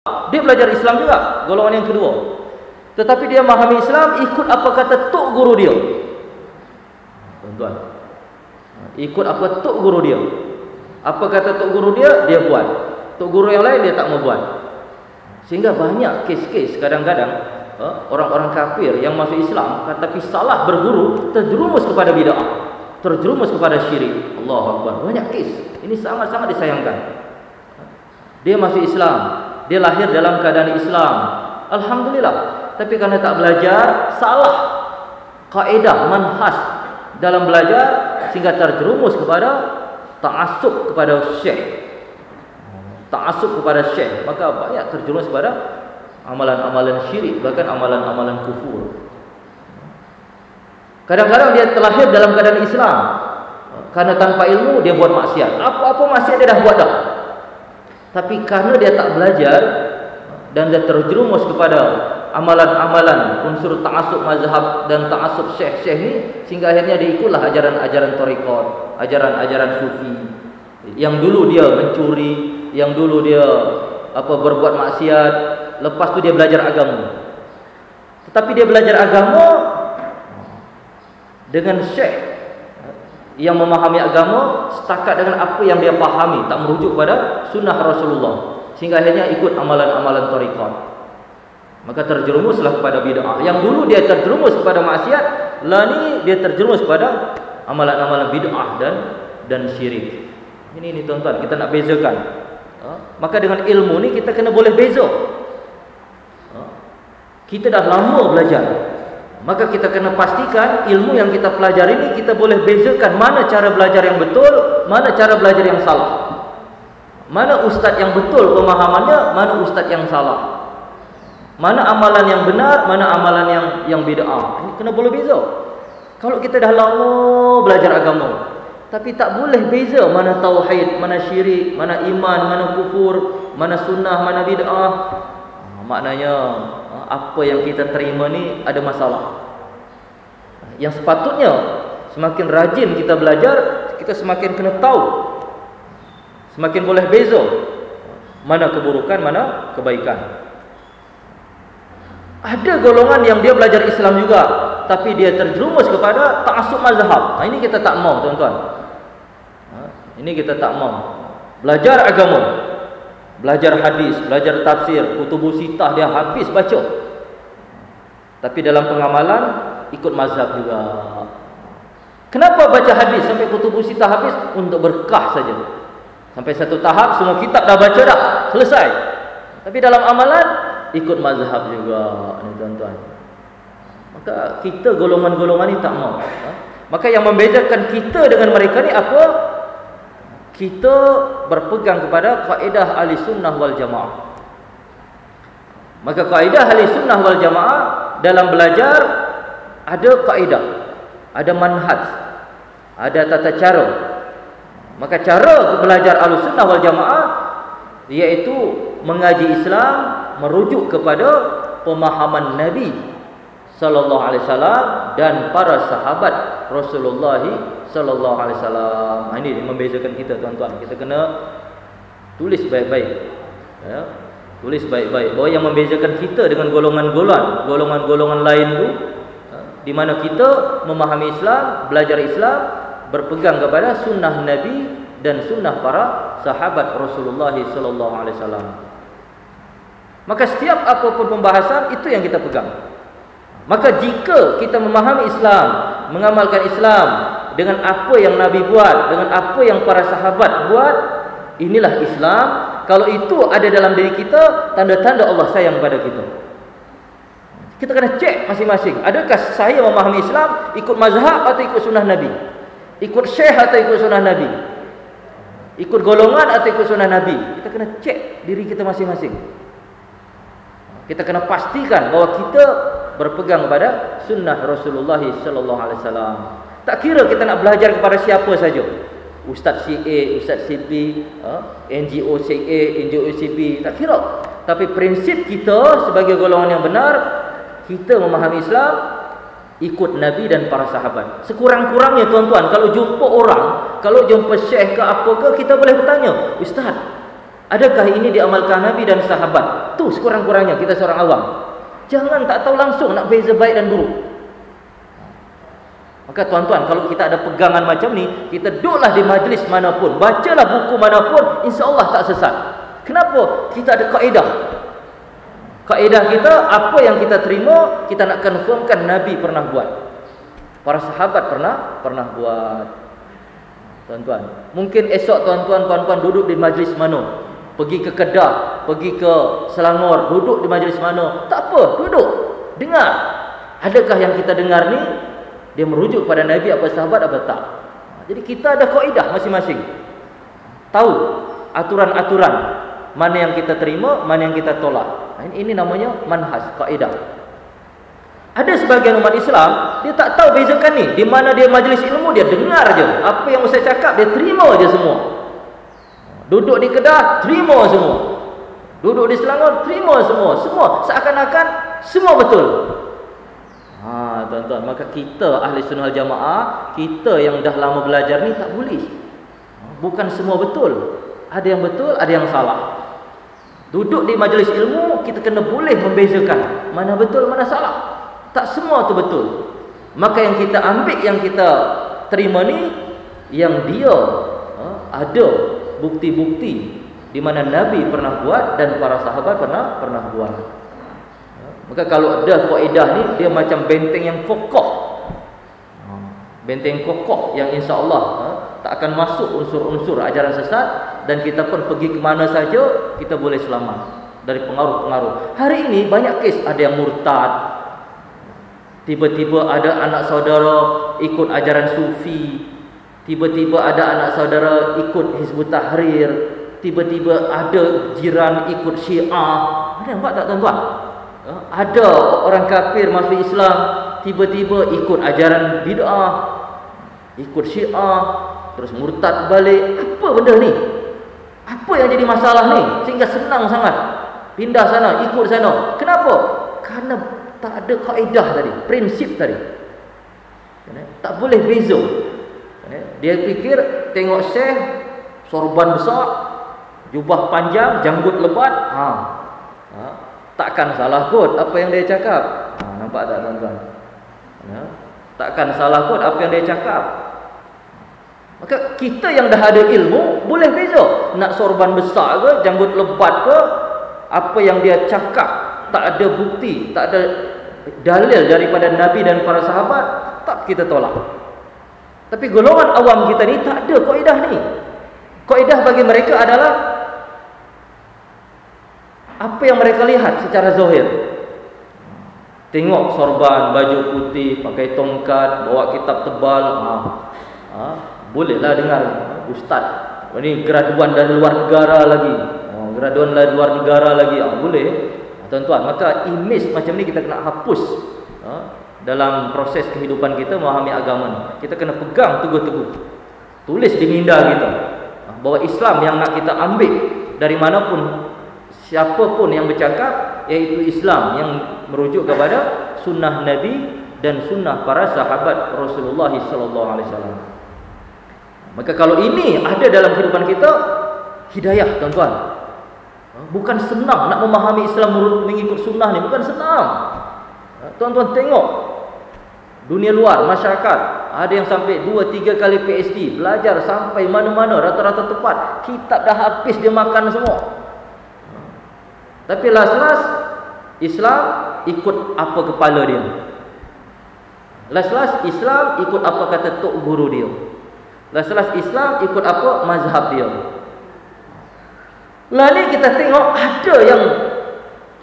Dia belajar Islam juga, golongan yang kedua. Tetapi dia memahami Islam ikut apa kata tok guru dia. Tuan-tuan, ikut apa tok guru dia. Apa kata tok guru dia, dia buat. Tok guru yang lain dia tak mau buat. Sehingga banyak kes-kes kadang-kadang orang-orang kafir yang masuk Islam tetapi salah berguru, terjerumus kepada bid'ah, terjerumus kepada syirik. Allahu Akbar. Banyak kes. Ini sangat-sangat disayangkan. Dia masuk Islam, dia lahir dalam keadaan Islam, alhamdulillah. Tapi karena tak belajar, salah kaedah, manhaj dalam belajar, sehingga terjerumus kepada ta'assub kepada syekh, ta'assub kepada syekh, maka banyak terjerumus kepada amalan-amalan syirik, bahkan amalan-amalan kufur. Kadang-kadang dia terlahir dalam keadaan Islam, karena tanpa ilmu dia buat maksiat. Apa-apa maksiat dia dah buat dah. Tapi karena dia tak belajar dan dia terjerumus kepada amalan-amalan unsur ta'assub mazhab dan ta'assub syekh-syekh ni, sehingga akhirnya dia ikutlah ajaran-ajaran tarekat, ajaran-ajaran sufi. Yang dulu dia mencuri, yang dulu dia berbuat maksiat, lepas tu dia belajar agama. Tetapi dia belajar agama dengan syekh yang memahami agama setakat dengan apa yang dia pahami, tak merujuk pada sunnah Rasulullah, sehingga akhirnya ikut amalan-amalan tarekat. Maka terjerumuslah kepada bid'ah. Yang dulu dia terjerumus kepada maksiat, lah ni dia terjerumus kepada amalan-amalan bid'ah dan syirik. Ini tuan-tuan, kita nak bezakan. Maka dengan ilmu ni kita kena boleh beza. Kita dah lama belajar, maka kita kena pastikan ilmu yang kita pelajari ini kita boleh bezakan mana cara belajar yang betul, mana cara belajar yang salah, mana ustaz yang betul pemahamannya, mana ustaz yang salah, mana amalan yang benar, mana amalan yang bid'ah. Ini kena boleh beza. Kalau kita dah lama belajar agama tapi tak boleh beza mana tauhid, mana syirik, mana iman, mana kufur, mana sunnah, mana bid'ah, maknanya apa yang kita terima ni ada masalah. Yang sepatutnya semakin rajin kita belajar, kita semakin kena tahu, semakin boleh beza mana keburukan, mana kebaikan. Ada golongan yang dia belajar Islam juga, tapi dia terjerumus kepada ta'assub mazhab. Ini kita tak mau, tuan-tuan. Ini kita tak mau. Belajar agama, belajar hadis, belajar tafsir, kutubus sittah dia habis baca, tapi dalam pengamalan ikut mazhab juga. Kenapa baca hadis sampai kutubus sittah habis? Untuk berkah saja. Sampai satu tahap semua kitab dah baca dah, selesai. Tapi dalam amalan ikut mazhab juga, tuan-tuan. Maka kita golongan-golongan ni tak mau. Maka yang membezakan kita dengan mereka ni apa? Kita berpegang kepada kaedah ahli sunnah wal jamaah. Maka kaedah ahli sunnah wal jamaah dalam belajar ada kaedah, ada manhaj, ada tata cara. Maka cara belajar ahli sunnah wal jamaah iaitu mengaji Islam merujuk kepada pemahaman Nabi sallallahu alaihi wasallam dan para sahabat Rasulullah sallallahu alaihi wasallam. Ini membezakan kita, tuan-tuan. Kita kena tulis baik-baik, ya. Tulis baik-baik bahawa yang membezakan kita dengan golongan-golongan lain tu, di mana kita memahami Islam, belajar Islam, berpegang kepada sunnah Nabi dan sunnah para sahabat Rasulullah sallallahu alaihi wasallam. Maka setiap apapun pembahasan itu yang kita pegang. Maka jika kita memahami Islam, mengamalkan Islam dengan apa yang Nabi buat, dengan apa yang para sahabat buat, inilah Islam. Kalau itu ada dalam diri kita, tanda-tanda Allah sayang pada kita. Kita kena cek masing-masing. Adakah saya memahami Islam ikut mazhab atau ikut sunnah Nabi? Ikut syekh atau ikut sunnah Nabi? Ikut golongan atau ikut sunnah Nabi? Kita kena cek diri kita masing-masing. Kita kena pastikan bahawa kita berpegang kepada sunnah Rasulullah sallallahu alaihi wasallam. Tak kira kita nak belajar kepada siapa saja. Ustaz si A, Ustaz si B, NGO si A, NGO si B, tak kira. Tapi prinsip kita sebagai golongan yang benar, kita memahami Islam ikut Nabi dan para sahabat. Sekurang-kurangnya, tuan-tuan, kalau jumpa orang, kalau jumpa syekh ke apa ke, kita boleh bertanya, Ustaz, Adakah ini diamalkan Nabi dan sahabat? Tu sekurang-kurangnya kita seorang awam. Jangan tak tahu langsung nak beza baik dan buruk. Maka tuan-tuan, kalau kita ada pegangan macam ni, kita duduklah di majlis manapun, bacalah buku manapun, insya-Allah tak sesat. Kenapa? Kita ada kaedah. Kaedah kita, apa yang kita terima, kita nak confirmkan Nabi pernah buat, para sahabat pernah buat. Tuan-tuan, mungkin esok tuan-tuan, puan-puan duduk di majlis mana, pergi ke Kedah, pergi ke Selangor, duduk di majlis mana, tak apa, duduk, dengar. Adakah yang kita dengar ni dia merujuk pada Nabi apa sahabat apa tak? Jadi kita ada kaedah masing-masing. Tahu aturan-aturan mana yang kita terima, mana yang kita tolak. Ini namanya manhaj, kaedah. Ada sebagian umat Islam, dia tak tahu bezakan ni. Di mana dia majlis ilmu, dia dengar je. Apa yang ustaz cakap, dia terima je semua. Duduk di Kedah, terima semua. Duduk di Selangor, terima semua. Semua seakan-akan semua betul. Tuan-tuan, maka kita ahli sunnah jamaah, kita yang dah lama belajar ni tak boleh. Bukan semua betul. Ada yang betul, ada yang salah. Duduk di majlis ilmu, kita kena boleh membezakan mana betul, mana salah. Tak semua tu betul. Maka yang kita ambil, yang kita terima ni, yang dia ada bukti-bukti di mana Nabi pernah buat dan para sahabat pernah buat. Maka kalau ada kaedah ni, dia macam benteng yang kokoh. Benteng kokoh yang insya-Allah tak akan masuk unsur-unsur ajaran sesat, dan kita pun pergi ke mana saja kita boleh selamat dari pengaruh-pengaruh. Hari ini banyak kes, ada yang murtad. Tiba-tiba ada anak saudara ikut ajaran sufi. Tiba-tiba ada anak saudara ikut Hizbut Tahrir. Tiba-tiba ada jiran ikut Syiah. Ada nampak tak tuan-tuan? Ada orang kafir masuk Islam, tiba-tiba ikut ajaran bid'ah, ikut Syiah, terus murtad balik. Apa benda ni? Apa yang jadi masalah ni sehingga senang sangat pindah sana, ikut sana? Kenapa? Karena tak ada kaedah tadi, prinsip tadi. Tak boleh beza. Dia fikir tengok syekh sorban besar, jubah panjang, janggut lebat, takkan salah kot apa yang dia cakap. Nampak tak tuan-tuan? Takkan salah kot apa yang dia cakap. Maka kita yang dah ada ilmu boleh beza. Nak sorban besar ke, janggut lebat ke, apa yang dia cakap tak ada bukti, tak ada dalil daripada Nabi dan para sahabat, tak kita tolak. Tapi golongan awam kita ni tak ada kaedah ni. Kaedah bagi mereka adalah apa yang mereka lihat secara zahir. Tengok sorban, baju putih, pakai tongkat, bawa kitab tebal, bolehlah dengar ustaz. Ini graduan dari luar negara lagi. Graduan dari luar negara lagi, boleh. Tuan-tuan, maka image macam ni kita kena hapus dalam proses kehidupan kita memahami agama ni. Kita kena pegang teguh-teguh. Tulis di minda kita bahawa Islam yang nak kita ambil dari manapun, siapapun yang bercakap, iaitu Islam yang merujuk kepada sunnah Nabi dan sunnah para sahabat Rasulullah SAW. Maka kalau ini ada dalam kehidupan kita, hidayah tuan-tuan. Bukan senang nak memahami Islam mengikut sunnah ni, bukan senang. Tuan-tuan tengok dunia luar, masyarakat, ada yang sampai 2-3 kali PhD, belajar sampai mana-mana, rata-rata tepat, kitab dah habis dia makan semua. Tapi last-last Islam ikut apa kepala dia. Last-last Islam ikut apa kata tok guru dia. Last-last Islam ikut apa mazhab dia. Lalu kita tengok ada yang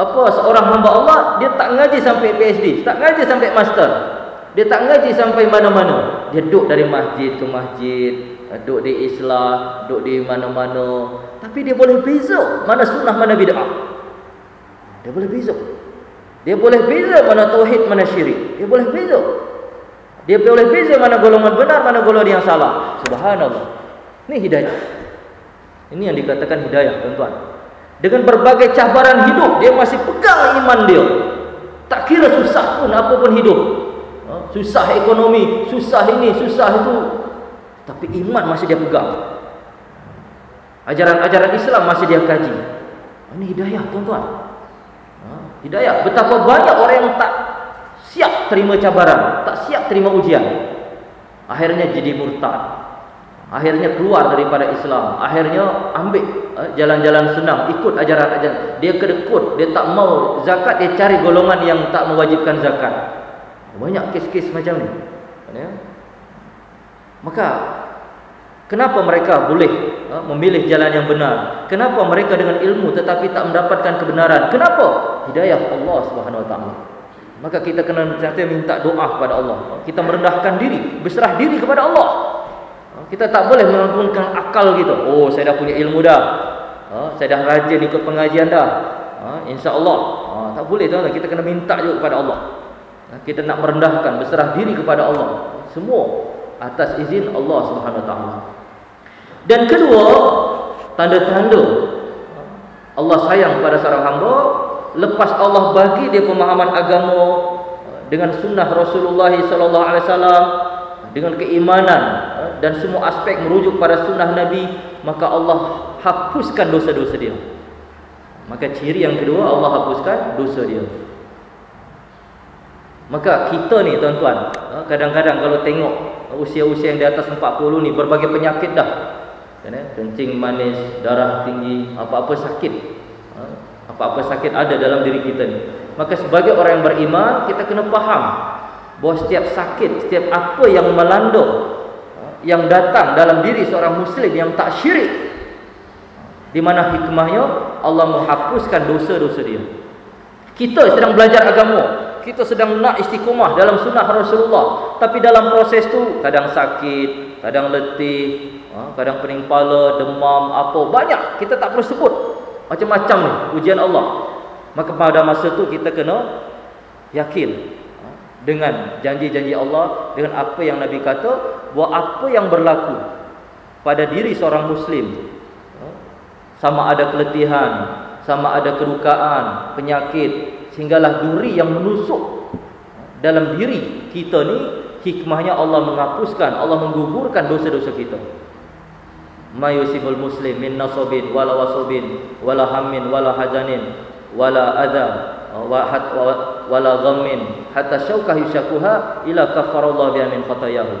seorang hamba Allah, dia tak ngaji sampai PhD, tak ngaji sampai master, dia tak ngaji sampai mana-mana. Dia duduk dari masjid ke masjid, duduk di Islah, duduk di mana-mana, tapi dia boleh beza mana sunnah, mana bid'ah. Dia boleh beza. Dia boleh beza mana tauhid, mana syirik. Dia boleh beza. Dia boleh beza mana golongan benar, mana golongan yang salah. Subhanallah. Ini hidayah. Ini yang dikatakan hidayah, tuan-tuan. Dengan berbagai cabaran hidup, dia masih pegang iman dia. Tak kira susah pun, apapun hidup. Susah ekonomi, susah ini, susah itu, tapi iman masih dia pegang. Ajaran-ajaran Islam masih dia kaji. Ini hidayah, tuan-tuan. Hidayah. Betapa banyak orang yang tak siap terima cabaran, tak siap terima ujian, akhirnya jadi murtad, akhirnya keluar daripada Islam, akhirnya ambil jalan-jalan senang, ikut ajaran-ajaran. Dia kedekut, dia tak mau zakat, dia cari golongan yang tak mewajibkan zakat. Banyak kes-kes macam ni. Maka kenapa mereka boleh memilih jalan yang benar? Kenapa mereka dengan ilmu tetapi tak mendapatkan kebenaran? Kenapa? Hidayah Allah Subhanahu Wa Taala. Maka kita kena sentiasa minta doa kepada Allah. Kita merendahkan diri, berserah diri kepada Allah. Kita tak boleh menggunakan akal kita. Oh, saya dah punya ilmu dah. Saya dah rajin ikut pengajian dah. Insya-Allah. Tak boleh, tuan-tuan. Kita kena minta juga kepada Allah. Kita nak merendahkan, berserah diri kepada Allah. Semua atas izin Allah Subhanahu Wa Taala. Dan kedua, tanda-tanda Allah sayang pada seorang hamba, lepas Allah bagi dia pemahaman agama dengan sunnah Rasulullah sallallahu alaihi wasallam, dengan keimanan dan semua aspek merujuk pada sunnah Nabi, maka Allah hapuskan dosa-dosa dia. Maka ciri yang kedua, Allah hapuskan dosa dia. Maka kita ni, tuan-tuan, kadang-kadang kalau tengok usia-usia yang di atas 40 ni, berbagai penyakit dah, kencing manis, darah tinggi, apa-apa sakit, apa-apa sakit ada dalam diri kita ni. Maka sebagai orang yang beriman, kita kena faham bahawa setiap sakit, setiap apa yang melanda, yang datang dalam diri seorang Muslim yang tak syirik, di mana hikmahnya Allah menghapuskan dosa-dosa dia. Kita sedang belajar agama, kita sedang nak istiqomah dalam sunnah Rasulullah, tapi dalam proses tu kadang sakit, kadang letih, kadang pening kepala, demam, apa banyak kita tak perlu sebut. Macam-macam ni ujian Allah. Maka pada masa tu kita kena yakin dengan janji-janji Allah, dengan apa yang Nabi kata, bahawa apa yang berlaku pada diri seorang Muslim, sama ada keletihan, sama ada kedukaan, penyakit, sehinggalah duri yang menusuk dalam diri kita ni, hikmahnya Allah menghapuskan, Allah menggugurkan dosa-dosa kita. Ma yusibul muslim min nasabin wala wasabin wala hammin wala hazanin wala adha wala ghammin hatta syaukah yushakuha ila kafarallahu biha min khatayahu.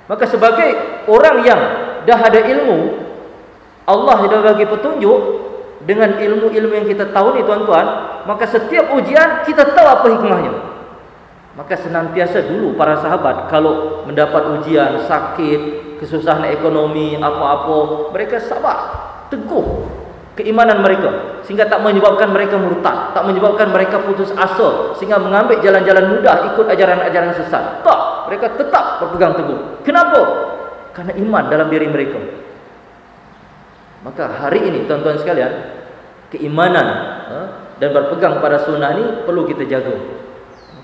Maka sebagai orang yang dah ada ilmu, Allah dah bagi petunjuk dengan ilmu-ilmu yang kita tahu ni, tuan-tuan, maka setiap ujian kita tahu apa hikmahnya. Maka senantiasa dulu para sahabat kalau mendapat ujian, sakit, kesusahan ekonomi, apa-apa, mereka sabar, teguh keimanan mereka, sehingga tak menyebabkan mereka murtad, tak menyebabkan mereka putus asa sehingga mengambil jalan-jalan mudah ikut ajaran-ajaran sesat. Tak, mereka tetap berpegang teguh. Kenapa? Karena iman dalam diri mereka. Maka hari ini, tuan-tuan sekalian, keimanan dan berpegang pada sunnah ni perlu kita jaga.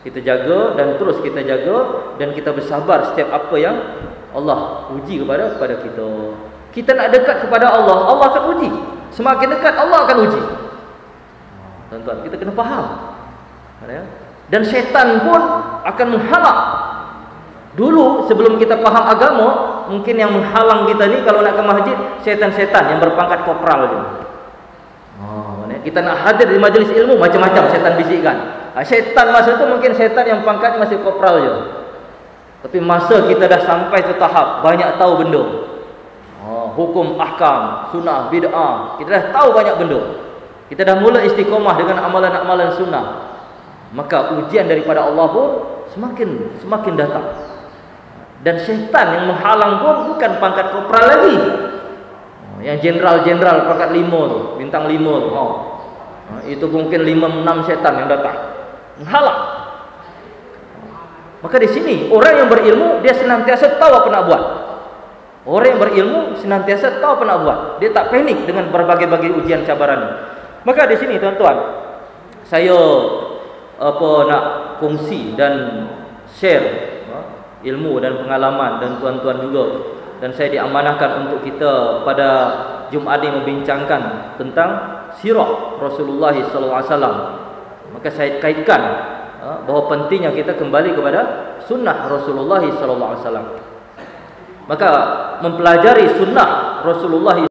Kita jaga dan terus kita jaga, dan kita bersabar setiap apa yang Allah uji kepada kita. Kita nak dekat kepada Allah, Allah akan uji. Semakin dekat, Allah akan uji. Tuan-tuan, kita kena faham. Dan syaitan pun akan menghalang. Dulu sebelum kita faham agama, mungkin yang menghalang kita ni kalau nak ke masjid, syaitan-syaitan yang berpangkat kopral je. Kita nak hadir di majlis ilmu, macam-macam syaitan bisikkan. Syaitan masa tu mungkin syaitan yang pangkatnya masih kopral je. Tapi masa kita dah sampai ke tahap banyak tahu benda, hukum, ahkam, sunnah, bid'ah, kita dah tahu banyak benda, kita dah mula istiqomah dengan amalan-amalan sunnah, maka ujian daripada Allah pun semakin datang. Dan syaitan yang menghalang pun bukan pangkat kopral lagi, yang jenderal-jenderal pangkat 5 tu, bintang 5 tu, itu mungkin 5-6 syaitan yang datang menghalang. Maka di sini orang yang berilmu, dia senantiasa tahu apa nak buat. Orang yang berilmu senantiasa tahu apa nak buat. Dia tak panik dengan berbagai-bagai ujian cabaran. Maka di sini, tuan-tuan, saya nak kongsi dan share ilmu dan pengalaman, dan tuan-tuan juga, dan saya diamanahkan untuk kita pada Jumaat ini membincangkan tentang sirah Rasulullah SAW. Maka saya kaitkan bahawa pentingnya kita kembali kepada sunnah Rasulullah SAW. Maka mempelajari sunnah Rasulullah